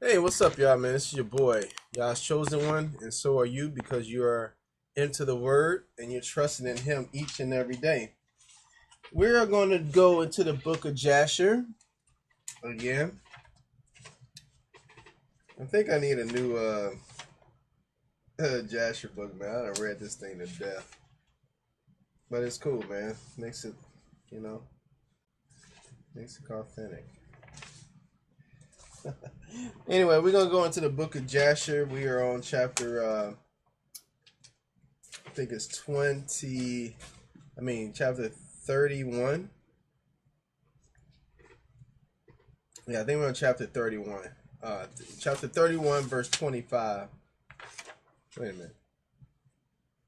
Hey, what's up, y'all, man? This is your boy, y'all's chosen one, and so are you because you are into the word and you're trusting in him each and every day. We are going to go into the book of Jasher again. I think I need a new Jasher book, man. I done read this thing to death. But it's cool, man. Makes it, you know, makes it authentic. Anyway, we're going to go into the book of Jasher. We are on chapter, I think it's chapter 31. Yeah, I think we're on chapter 31. Chapter 31, verse 25. Wait a minute.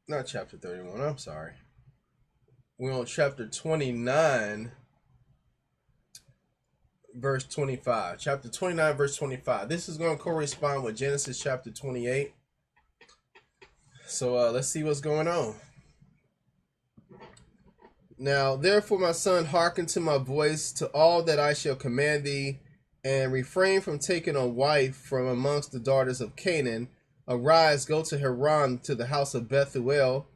Not chapter 31, I'm sorry. We're on chapter 29, verse 25. Chapter 29, verse 25. This is going to correspond with Genesis chapter 28. So let's see what's going on. Now, therefore, my son, hearken to my voice, to all that I shall command thee, and refrain from taking a wife from amongst the daughters of Canaan. Arise, go to Haran, to the house of Bethuel,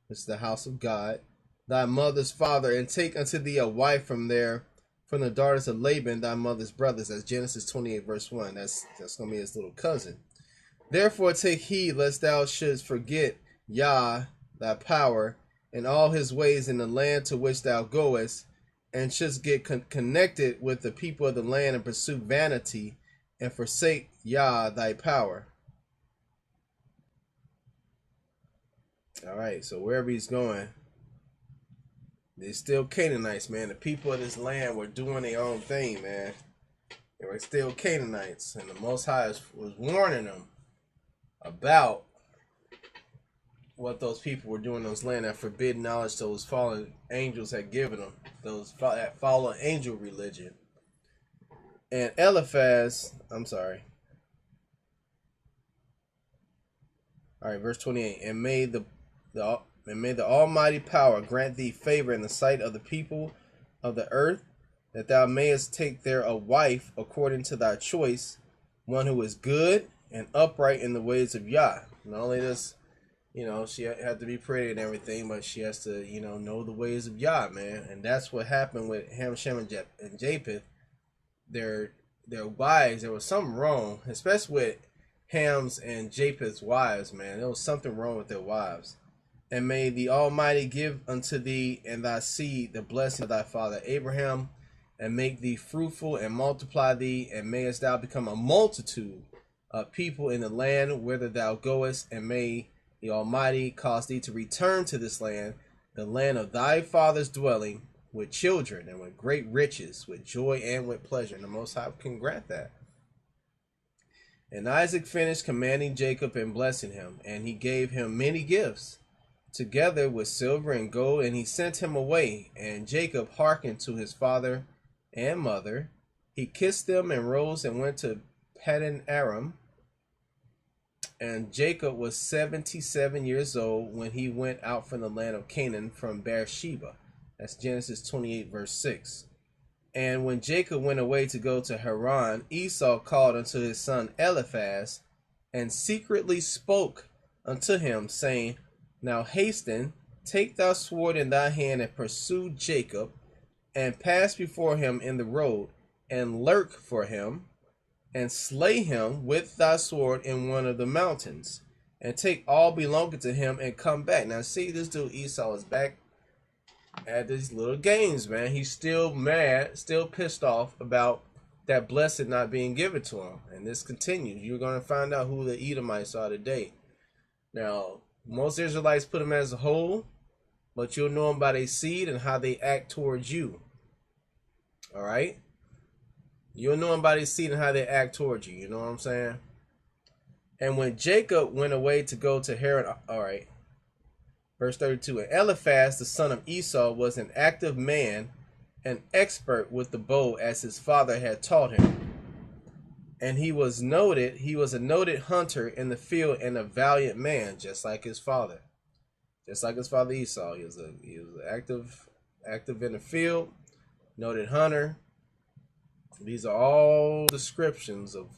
which is the house of God, thy mother's father, and take unto thee a wife from there, from the daughters of Laban, thy mother's brothers. That's Genesis 28, verse 1. That's going to be his little cousin. Therefore take heed, lest thou shouldst forget Yah, thy power, and all his ways in the land to which thou goest, and shouldst get connected with the people of the land and pursue vanity, and forsake Yah, thy power. All right, so wherever he's going, they're still Canaanites, man. The people of this land were doing their own thing, man. They were still Canaanites, and the Most High was warning them about what those people were doing in those land, that forbidden knowledge those fallen angels had given them, that fallen angel religion. And Eliphaz, I'm sorry. All right, verse 28. And may the Almighty Power grant thee favor in the sight of the people of the earth, that thou mayest take there a wife according to thy choice, one who is good and upright in the ways of Yah. Not only this, she had to be pretty and everything, but she has to, know the ways of Yah, man. And that's what happened with Ham, Shem, and Japheth. Their wives, there was something wrong, especially with Ham's and Japheth's wives, man. There was something wrong with their wives. And may the Almighty give unto thee and thy seed the blessing of thy father Abraham, and make thee fruitful and multiply thee, and mayest thou become a multitude of people in the land whither thou goest, and may the Almighty cause thee to return to this land, the land of thy father's dwelling, with children and with great riches, with joy and with pleasure. And the Most High can grant that. And Isaac finished commanding Jacob and blessing him, and he gave him many gifts, together with silver and gold, and he sent him away. And Jacob hearkened to his father and mother. He kissed them and rose and went to Paddan Aram. And Jacob was 77 years old when he went out from the land of Canaan from Beersheba. That's Genesis 28, verse 6. And when Jacob went away to go to Haran, Esau called unto his son Eliphaz, and secretly spoke unto him, saying, Now hasten, take thy sword in thy hand, and pursue Jacob, and pass before him in the road, and lurk for him, and slay him with thy sword in one of the mountains, and take all belonging to him, and come back. Now see, this dude Esau is back at these little games, man. He's still mad, still pissed off about that blessing not being given to him. And this continues. You're going to find out who the Edomites are today. Now, most Israelites put them as a whole, but you'll know them by their seed and how they act towards you. All right? You'll know them by their seed and how they act towards you. You know what I'm saying? And when Jacob went away to go to Haran, all right, verse 32, and Eliphaz, the son of Esau, was an active man, an expert with the bow, as his father had taught him. And he was a noted hunter in the field, and a valiant man, just like his father. Just like his father Esau. He was active in the field, noted hunter. These are all descriptions of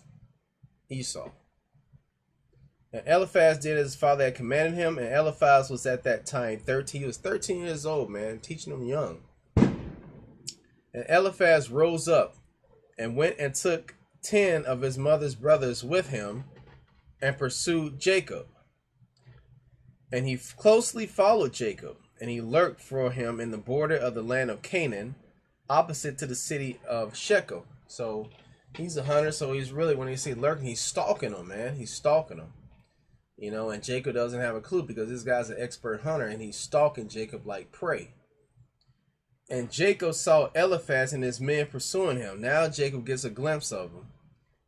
Esau. And Eliphaz did as his father had commanded him, and Eliphaz was at that time 13. He was 13 years old, man, teaching them young. And Eliphaz rose up and went and took 10 of his mother's brothers with him and pursued Jacob. And he closely followed Jacob, and he lurked for him in the border of the land of Canaan, opposite to the city of Shechem. So he's a hunter, so he's really, when he say lurking, he's stalking him, man. He's stalking him. You know, and Jacob doesn't have a clue because this guy's an expert hunter, and he's stalking Jacob like prey. And Jacob saw Eliphaz and his men pursuing him. Now Jacob gets a glimpse of him.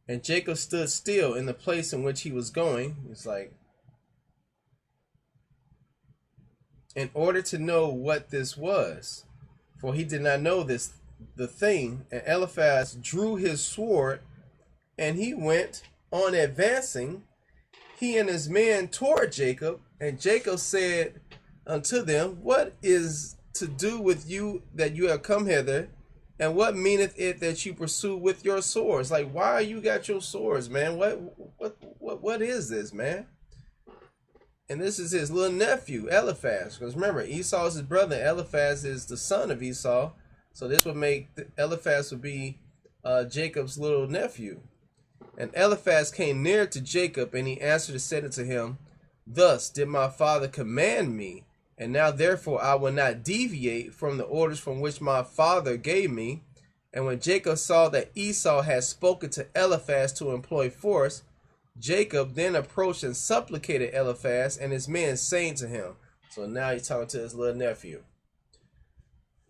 And Jacob stood still in the place in which he was going. It's like, in order to know what this was, for he did not know the thing. And Eliphaz drew his sword, and he went on advancing, he and his men, toward Jacob. And Jacob said unto them, what is to do with you that you have come hither? And what meaneth it that you pursue with your swords? Like, why you got your swords, man? What is this, man? And this is his little nephew, Eliphaz. Because remember, Esau is his brother. Eliphaz is the son of Esau. So this would make Eliphaz would be Jacob's little nephew. And Eliphaz came near to Jacob, and he answered and said unto him, thus did my father command me, and now therefore I will not deviate from the orders from which my father gave me. And when Jacob saw that Esau had spoken to Eliphaz to employ force, Jacob then approached and supplicated Eliphaz and his men, saying to him, so now he's talking to his little nephew.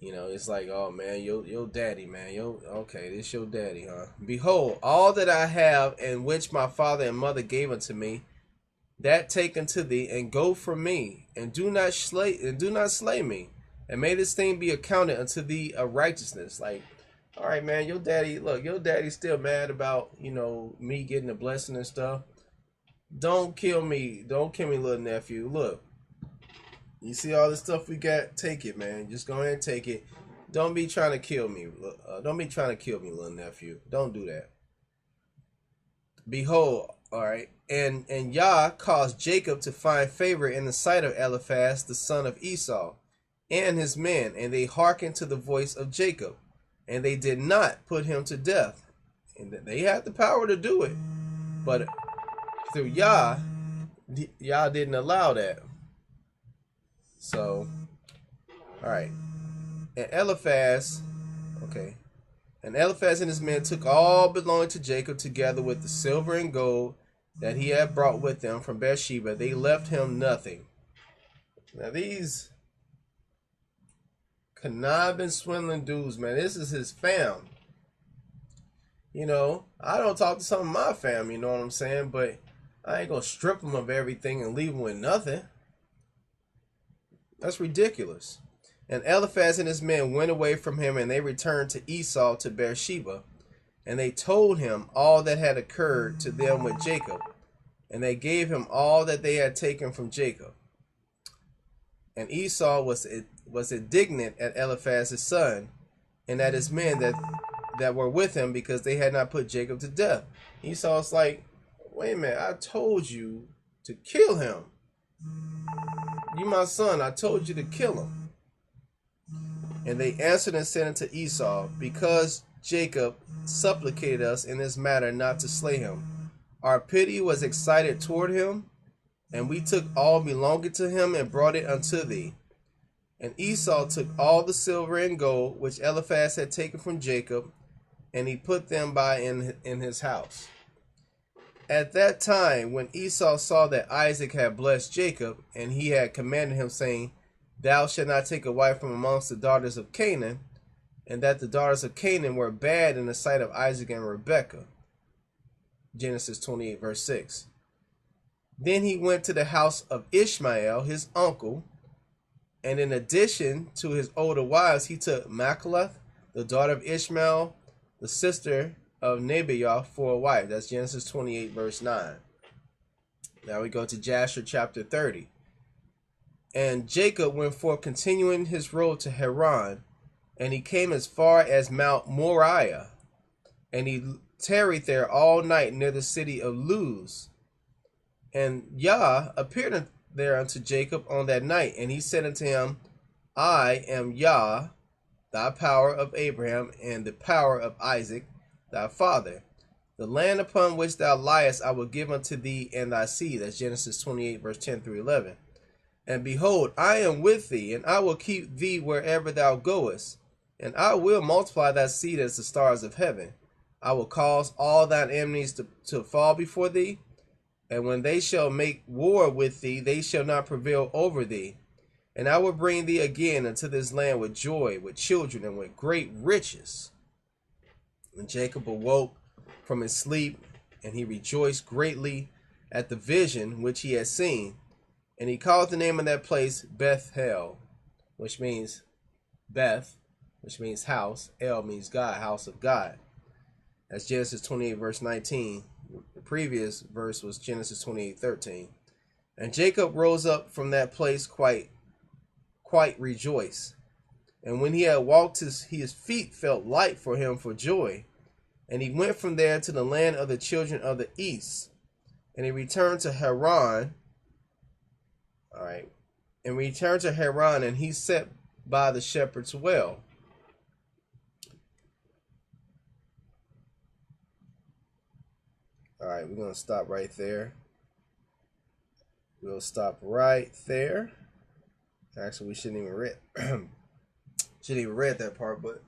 You know, it's like, oh man, your daddy, man. Okay, this your daddy, huh? Behold, all that I have, and which my father and mother gave unto me, that take unto thee, and go from me, and do not slay me, and may this thing be accounted unto thee a righteousness. Like, all right, man, your daddy, look, your daddy's still mad about, you know, me getting a blessing and stuff. Don't kill me, little nephew. Look, you see all this stuff we got? Take it, man. Just go ahead and take it. Don't be trying to kill me. Don't be trying to kill me, little nephew. Don't do that. Behold, all right, and Yah caused Jacob to find favor in the sight of Eliphaz, the son of Esau, and his men, and they hearkened to the voice of Jacob, and they did not put him to death. And they had the power to do it, but through Yah didn't allow that. So, all right, and Eliphaz, okay, and Eliphaz and his men took all belonging to Jacob, together with the silver and gold that he had brought with them from Beersheba. They left him nothing. Now these conniving, swindling dudes, man, this is his fam. You know, I don't talk to some of my fam, you know what I'm saying? But I ain't gonna strip them of everything and leave them with nothing. That's ridiculous. And Eliphaz and his men went away from him, and they returned to Esau to Beersheba. And they told him all that had occurred to them with Jacob. And they gave him all that they had taken from Jacob. And Esau was indignant at Eliphaz's son and at his men that were with him, because they had not put Jacob to death. Esau's like, wait a minute, I told you to kill him. You my son, I told you to kill him. And they answered and said unto Esau, because Jacob supplicated us in this matter not to slay him, our pity was excited toward him, and we took all belonging to him and brought it unto thee. And Esau took all the silver and gold which Eliphaz had taken from Jacob, and he put them by in his house. At that time, when Esau saw that Isaac had blessed Jacob, and he had commanded him, saying, thou shalt not take a wife from amongst the daughters of Canaan, and that the daughters of Canaan were bad in the sight of Isaac and Rebekah. Genesis 28, verse 6. Then he went to the house of Ishmael, his uncle, and in addition to his older wives, he took Machalath, the daughter of Ishmael, the sister of Nebaioth, for a wife. That's Genesis 28, verse 9. Now we go to Jasher chapter 30. And Jacob went forth, continuing his road to Haran, and he came as far as Mount Moriah. And he tarried there all night near the city of Luz. And Yah appeared there unto Jacob on that night, and he said unto him, I am Yah, thy power of Abraham, and the power of Isaac, thy father. The land upon which thou liest I will give unto thee and thy seed. That's Genesis 28, verse 10 through 11. And behold, I am with thee, and I will keep thee wherever thou goest, and I will multiply thy seed as the stars of heaven. I will cause all thine enemies to fall before thee, and when they shall make war with thee, they shall not prevail over thee. And I will bring thee again into this land with joy, with children, and with great riches. And Jacob awoke from his sleep, and he rejoiced greatly at the vision which he had seen. And he called the name of that place Bethel, which means Beth, which means house. El means God, house of God. That's Genesis 28, verse 19. The previous verse was Genesis 28, 13. And Jacob rose up from that place quite rejoiced. And when he had walked, his feet felt light for him for joy. And he went from there to the land of the children of the east. And he returned to Haran. All right. And returned to Haran, and he sat by the shepherd's well. All right, we're going to stop right there. We'll stop right there. Actually, we shouldn't even read that part, but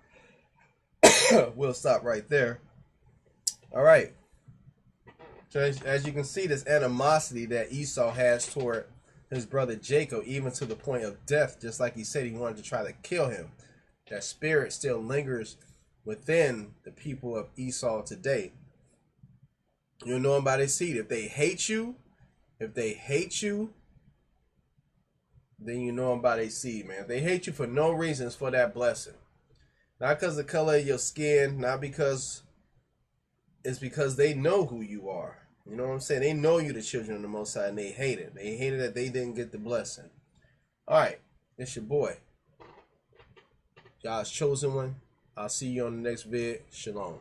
we'll stop right there. All right. So as you can see, this animosity that Esau has toward his brother Jacob, even to the point of death, just like he said he wanted to try to kill him. That spirit still lingers within the people of Esau today. You'll know them by their seed. If they hate you, then you know them by their seed, man. If they hate you for no reason, it's for that blessing. Not because of the color of your skin, not because it's because they know who you are. You know what I'm saying? They know you the children of the Most High, and they hate it. They hated that they didn't get the blessing. All right, it's your boy, God's chosen one. I'll see you on the next vid. Shalom.